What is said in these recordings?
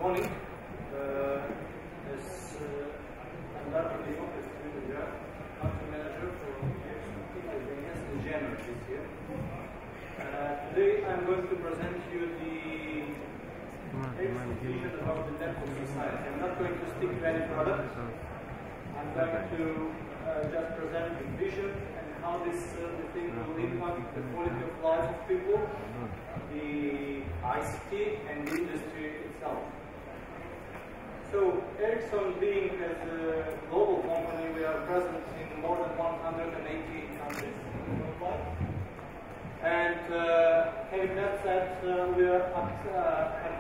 morning. I'm Darko, Dimov, country manager for Ericsson in January this year. Today I'm going to present you the Ericsson vision about the Darko society. I'm not going to stick to any product. I'm going to just present the vision and how this thing will impact the quality of life of people, the ICT and the industry itself. So Ericsson, being as a global company, we are present in more than 180 countries worldwide. And having that said, we have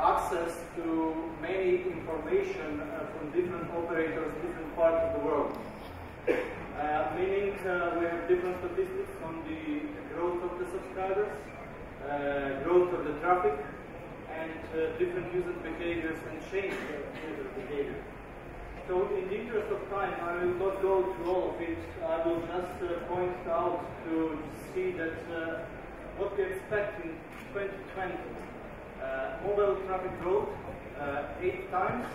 access to many information from different operators, different parts of the world. Meaning we have different statistics on the growth of the subscribers, growth of the traffic, and different user behaviors and change user behavior. So in the interest of time, I will not go through all of it. I will just point out to see that what we expect in 2020. Mobile traffic growth 8 times,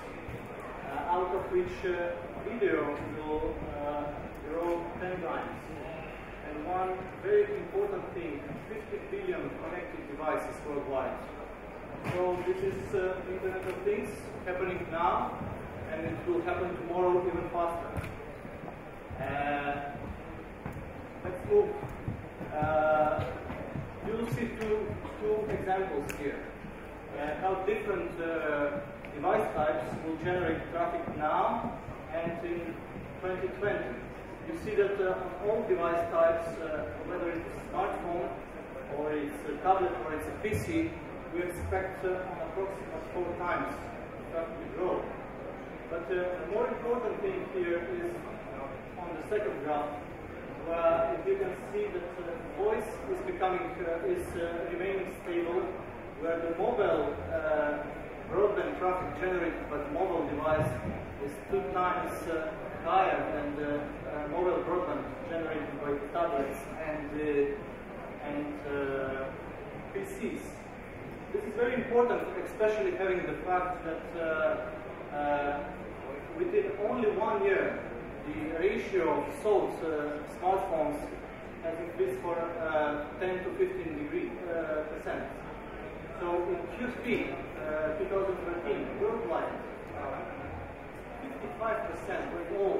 out of which video will grow 10 times. And one very important thing, 50 billion connected devices worldwide. So this is Internet of Things happening now, and it will happen tomorrow even faster. Let's move. You will see two examples here. How different device types will generate traffic now and in 2020. You see that on all device types, whether it's a smartphone or it's a tablet or it's a PC, we expect an approximate 4 times traffic to grow. But the more important thing here is on the second graph, where if you can see that voice is remaining stable, where the mobile broadband traffic generated by the mobile device is 2 times higher than the mobile broadband generated by tablets and PCs. This is very important, especially having the fact that within only 1 year, the ratio of sold smartphones has increased for 10 to 15%. So in Q3 2013, worldwide, 55% of all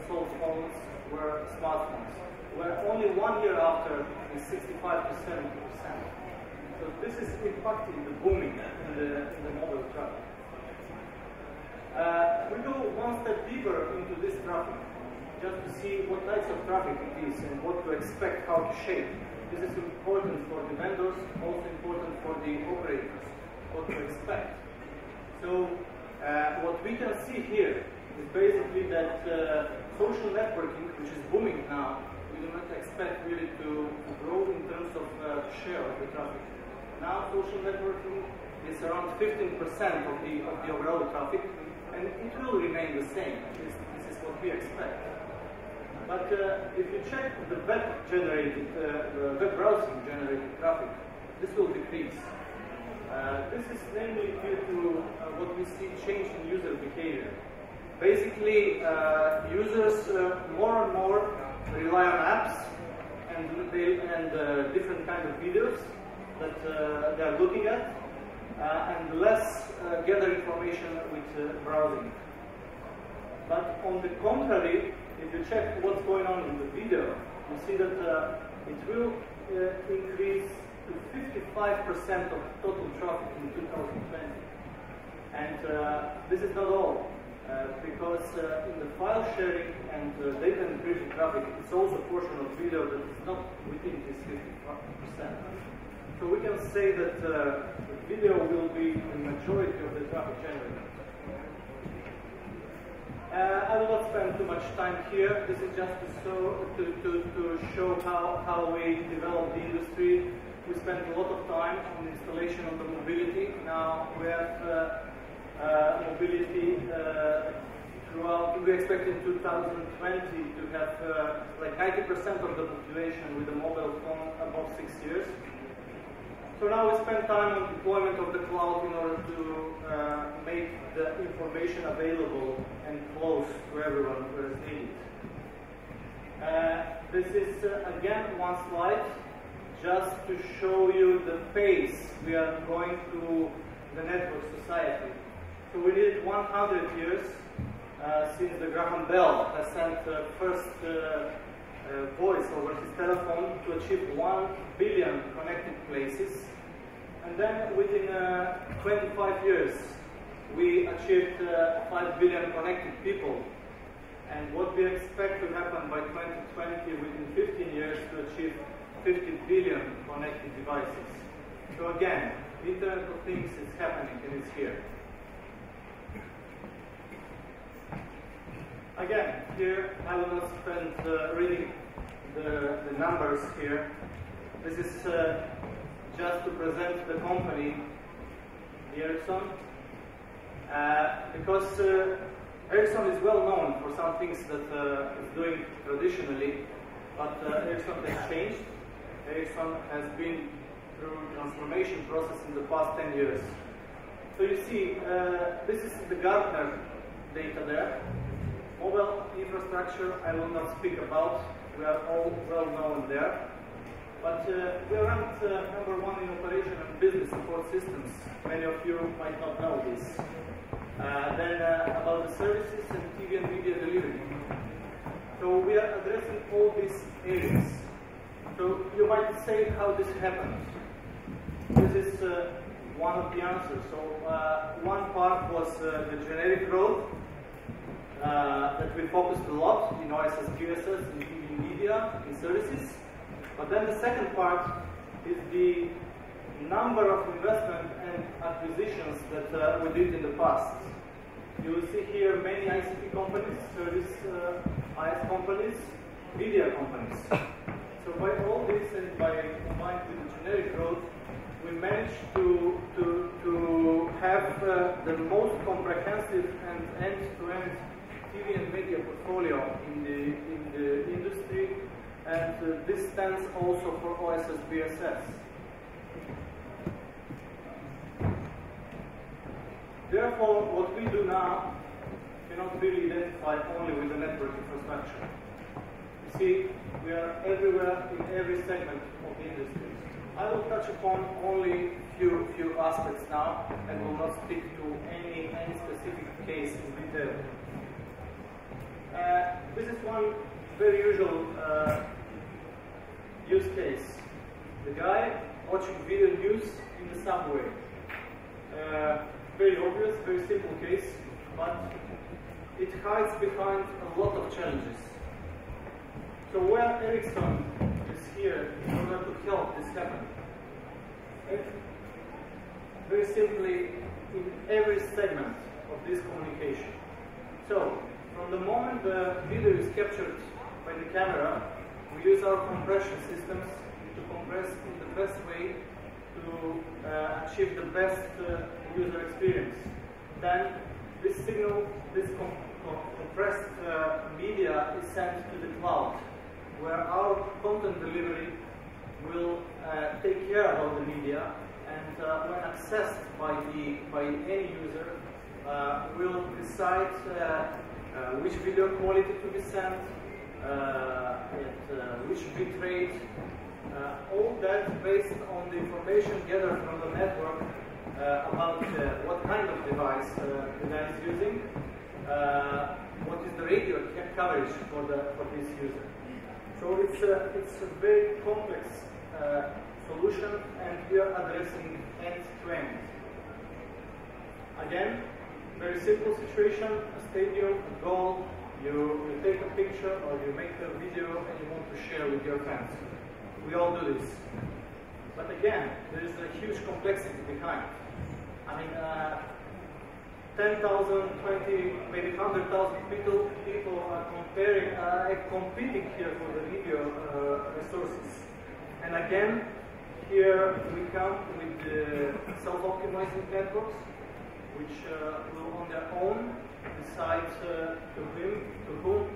sold phones were smartphones, where only 1 year after is 65 to 70%. So this is impacting the booming in the mobile traffic. We go one step deeper into this traffic, just to see what types of traffic it is and what to expect, how to shape. This is important for the vendors, also important for the operators, what to expect. So what we can see here is basically that social networking, which is booming now, we do not expect really to grow in terms of share of the traffic. Now social networking is around 15% of the overall traffic, and it will remain the same. This is what we expect. But if you check the web-generated, web browsing-generated traffic, this will decrease. This is mainly due to what we see change in user behavior. Basically, users more and more rely on apps and different kind of videos that they are looking at, and less gather information with browsing. But on the contrary, if you check what's going on in the video, you see that it will increase to 55% of total traffic in 2020. And this is not all, because in the file sharing and data encryption traffic, it's also a portion of video that is not within this 55%. So we can say that video will be the majority of the traffic generated. I will not spend too much time here. This is just to show how we develop the industry. We spent a lot of time on the installation of the mobility. Now we have mobility throughout. We expect in 2020 to have like 90% of the population with a mobile phone above 6 years. So now we spend time on deployment of the cloud in order to make information available and close to everyone where it's needed. This is again one slide just to show you the pace we are going through the network society. So we needed 100 years since the Graham Bell has sent the first voice over his telephone to achieve 1 billion connected places. And then within 25 years, we achieved 5 billion connected people. And what we expect to happen by 2020, within 15 years, to achieve 50 billion connected devices. So again, the Internet of Things is happening and it's here. Again, here I will not spend reading the numbers here. This is just to present the company, Ericsson, because Ericsson is well known for some things that it's doing traditionally, but Ericsson has changed. Ericsson has been through transformation process in the past 10 years. So you see, this is the Gartner data there. Mobile infrastructure I will not speak about. We are all well known there. But we are ranked #1 in operation and business support systems. Many of you might not know this. Then about the services and TV and media delivery. So we are addressing all these areas. So you might say how this happened. This is one of the answers. So one part was the generic growth that we focused a lot in OSS, QSS, in TV media, in services. But then the second part is the number of investment and acquisitions that we did in the past. You will see here many ICT companies, service IS companies, media companies. So by all this and by combined with the generic growth, we managed to have the most comprehensive and end-to-end TV and media portfolio in the industry, and this stands also for OSS BSS. Therefore, what we do now cannot really identify only with the network infrastructure. You see, we are everywhere in every segment of the industry. I will touch upon only few aspects now, and will not speak to any specific case in detail. This is one very usual use case. The guy watching video news in the subway. Very obvious, very simple case, but it hides behind a lot of challenges. So where Ericsson is here in order to help this happen? Very simply, in every segment of this communication. So, from the moment the video is captured by the camera, we use our compression systems to compress in the best way to achieve the best user experience. Then this signal, this compressed media is sent to the cloud, where our content delivery will take care about the media, and when accessed by any user, will decide which video quality to be sent, at which bit rate, all that based on the information gathered from the network about what kind of device the guy is using, what is the radio coverage for this user. So it's a very complex solution, and we are addressing end-to-end. Again, very simple situation, a stadium, a goal, you take a picture or you make a video and you want to share with your friends. We all do this. But again, there is a huge complexity behind. I mean, 10,000, 20, maybe 100,000 people are competing here for the video resources. And again, here we come with the self-optimizing networks, which will on their own decide to whom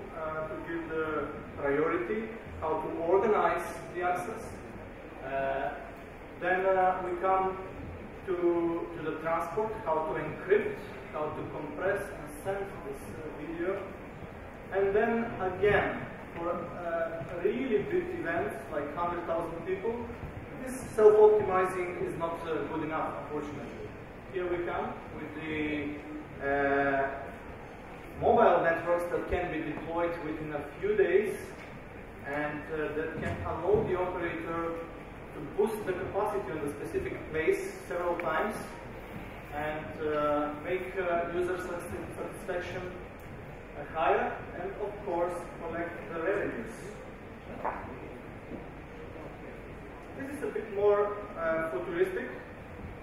to give the priority, how to organize the access. Then we come to the transport, how to encrypt how to compress and send this video. And then again, for really big events like 100,000 people, this self-optimizing is not good enough, unfortunately. Here we come with the mobile networks that can be deployed within a few days, and that can allow the operator to boost the capacity on the specific place several times and make user satisfaction higher, and of course collect the revenues. This is a bit more futuristic,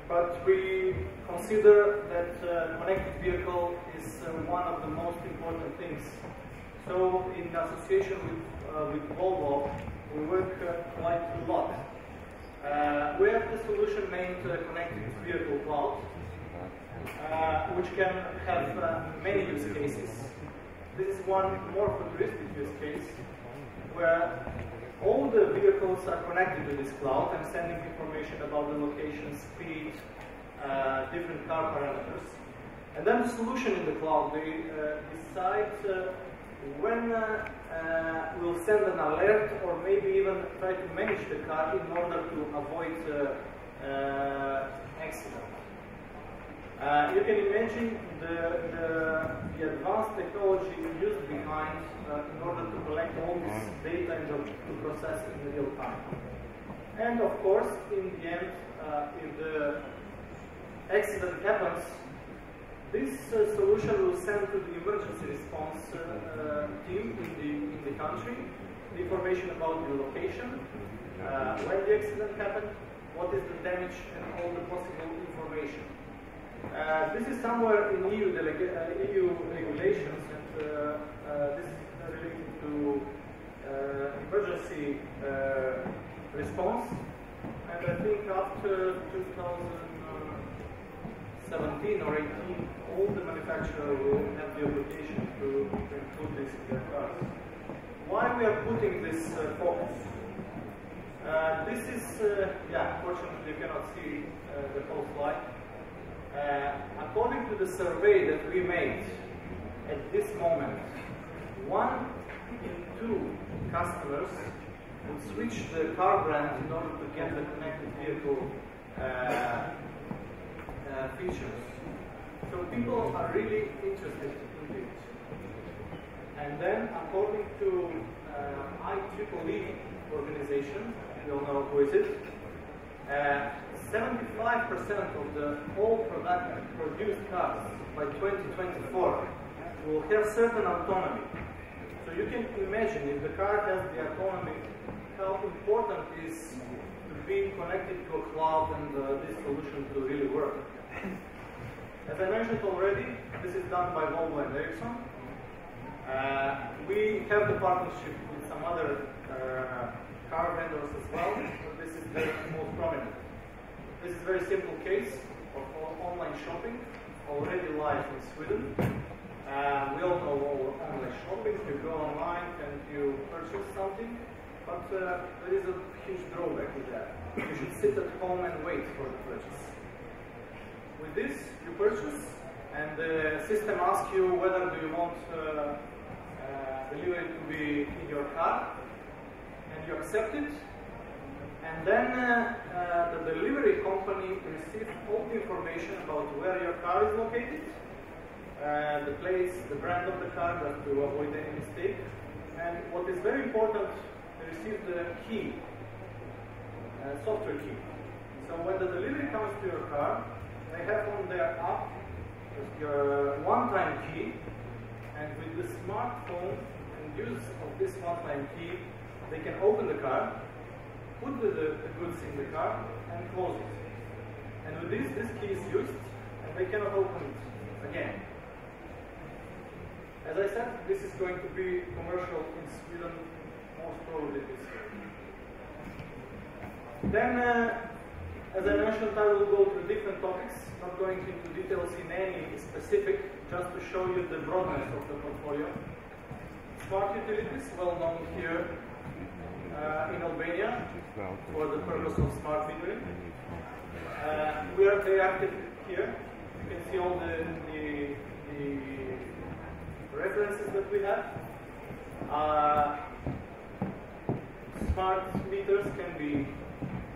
but we consider that connected vehicle is one of the most important things. So in association with Volvo, we work quite a lot. We have the solution named Connected Vehicle Cloud, which can have many use cases. This is one more futuristic use case where all the vehicles are connected to this cloud and sending information about the location, speed, different car parameters. And then the solution in the cloud, they decide when we'll send an alert, or maybe even try to manage the car in order to avoid accident. You can imagine the advanced technology used behind in order to collect all this data and to process it in real time. And of course, in the end, if the accident happens, this solution will send to the emergency response team in the country the information about the location, when the accident happened, what is the damage, and all the possible information. This is somewhere in EU regulations, and this is related to emergency response. And I think after 2017 or 18, all the manufacturers will have the obligation to include this in their cars. Why we are putting this focus? This is, unfortunately you cannot see the whole slide. According to the survey that we made at this moment, 1 in 2 customers would switch the car brand in order to get the connected vehicle features. So people are really interested in it. And then, according to IEEE organization, you all know who is it, 75% of the all produced cars by 2024 will have certain autonomy. So you can imagine, if the car has the autonomy, how important it is to be connected to a cloud and this solution to really work. As I mentioned already, this is done by Volvo and Ericsson. We have the partnership with some other car vendors as well, but this is the most prominent. This is a very simple case of online shopping, already live in Sweden. We all know all online shopping. You go online and you purchase something, but there is a huge drawback with that. You should sit at home and wait for the purchase. With this, you purchase, and the system asks you whether do you want delivery to be in your car, and you accept it. And then the delivery company receives all the information about where your car is located, the place, the brand of the car, just to avoid any mistake. And what is very important, they receive the key, software key. So when the delivery comes to your car, they have on their app your one-time key, and with the smartphone and use of this one-time key, they can open the car, put the goods in the car, and close it. And with this key is used, and they cannot open it again. As I said, this is going to be commercial in Sweden, most probably this year. Then, as I mentioned, I will go through different topics, not going into details in any specific, just to show you the broadness of the portfolio. Smart utilities, well known here in Albania for the purpose of smart metering. We are very active here. You can see all the references that we have. Smart meters can be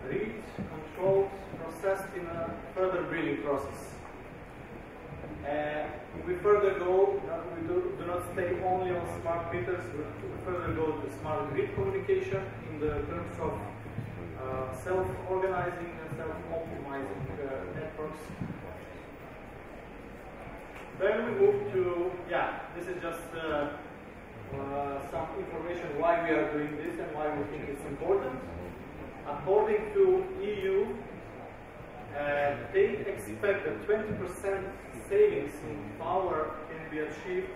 read, controlled, processed in a further breeding process. We further go, we do not stay only on smart meters, we further go to smart grid communication in the terms of self-organizing and self-optimizing networks. Then we move to, this is just some information why we are doing this and why we think it's important. According to EU, they expect that 20% savings in power can be achieved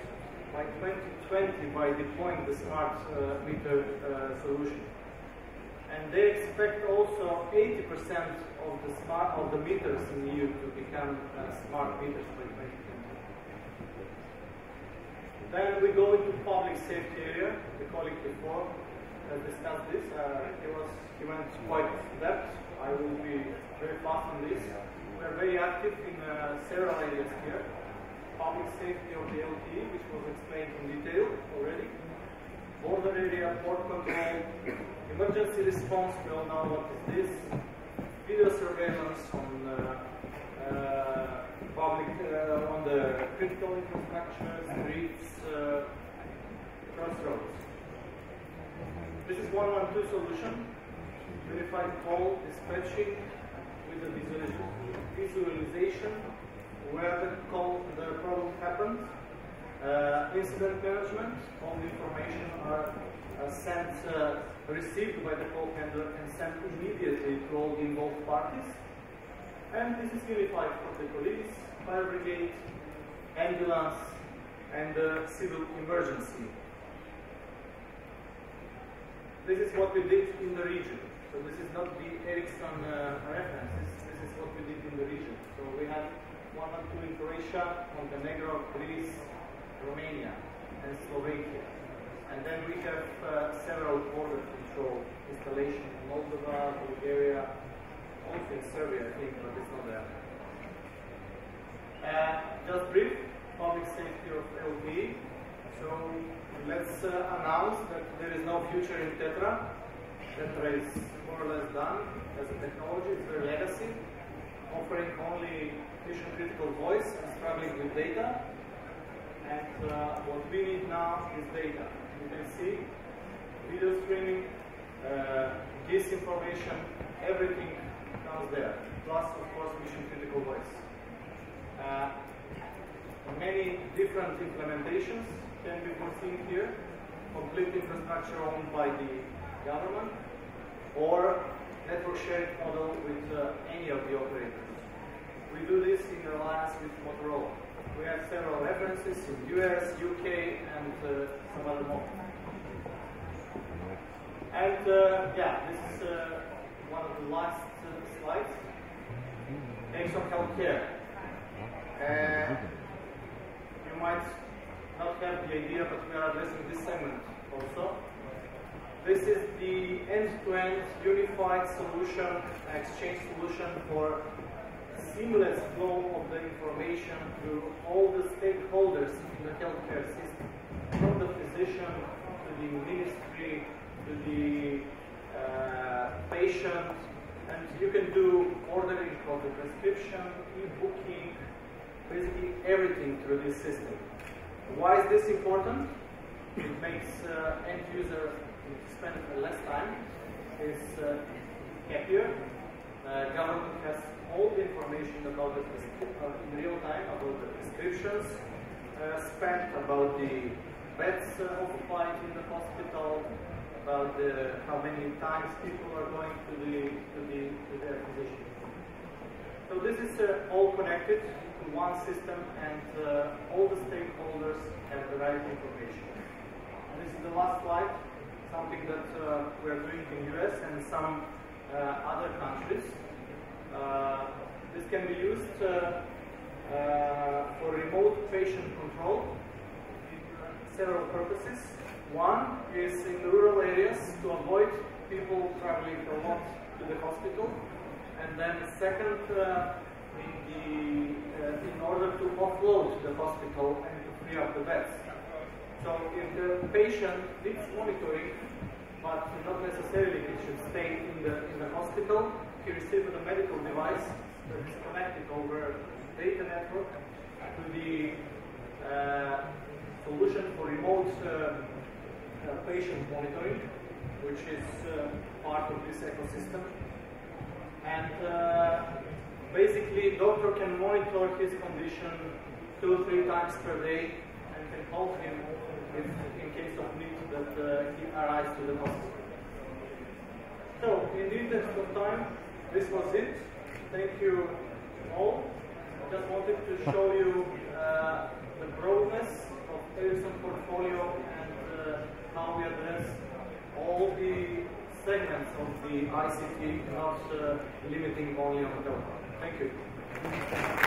by 2020 by deploying the smart meter solution. And they expect also 80% of the meters in EU to become smart meters by 2020. Then we go into public safety area. The colleague before discussed this. He went quite in depth. I will be very fast on this. We are very active in several areas here. Public safety of the LTE, which was explained in detail already. Border area, port control, emergency response, we all know what is this. Video surveillance on on the critical infrastructure, streets, crossroads. This is 112 solution. Unified call dispatching with the visualization where the problem happened. Incident management, all the information are received by the call handler and sent immediately to all the involved parties. And this is unified for the police, fire brigade, ambulance, and civil emergency. This is what we did in the region. So this is not the Ericsson reference, this is what we did in the region. So we had 1 or 2 in Croatia, Montenegro, Greece, Romania, and Slovakia. And then we have several border control installations in Moldova, Bulgaria, also in Serbia, I think, but it's not there. Just brief, public safety of LTE. So let's announce that there is no future in Tetra. Tetra is more or less done as a technology, it's their legacy, offering only mission-critical voice and struggling with data. And what we need now is data. You can see video streaming, GIS information, everything comes there. Plus, of course, mission-critical voice. Many different implementations can be foreseen here. Complete infrastructure owned by the government, or network sharing model with any of the operators. We do this in alliance with Motorola. We have several references in US, UK, and some other more. And this is one of the last slides. Ericsson Healthcare. You might not have the idea, but we are addressing this segment also. This is the end-to-end unified solution, exchange solution for seamless flow of the information to all the stakeholders in the healthcare system, from the physician to the ministry to the patient, and you can do ordering of the prescription, e-booking, basically everything through this system. Why is this important? It makes end user spend less time, is happier. Government has all the information about the in real time about the prescriptions spent, about the beds occupied in the hospital, about how many times people are going to their physician. So this is all connected to one system, and all the stakeholders have the right information. And this is the last slide, something that we are doing in the US and some other countries. This can be used for remote patient control in several purposes. One is in rural areas to avoid people traveling a lot to the hospital. And then second, in order to offload the hospital and to free up the beds. So if the patient needs monitoring, but not necessarily he should stay in the hospital, he receives a medical device that is connected over data network to the solution for remote patient monitoring, which is part of this ecosystem. And basically, doctor can monitor his condition 2-3 times per day and can help him if, in case of need that he arrives to the hospital. So, in the interest of time, this was it. Thank you all. I just wanted to show you the broadness of Ericsson portfolio and how we address all the segments of the ICT, not limiting only on the telco. Thank you.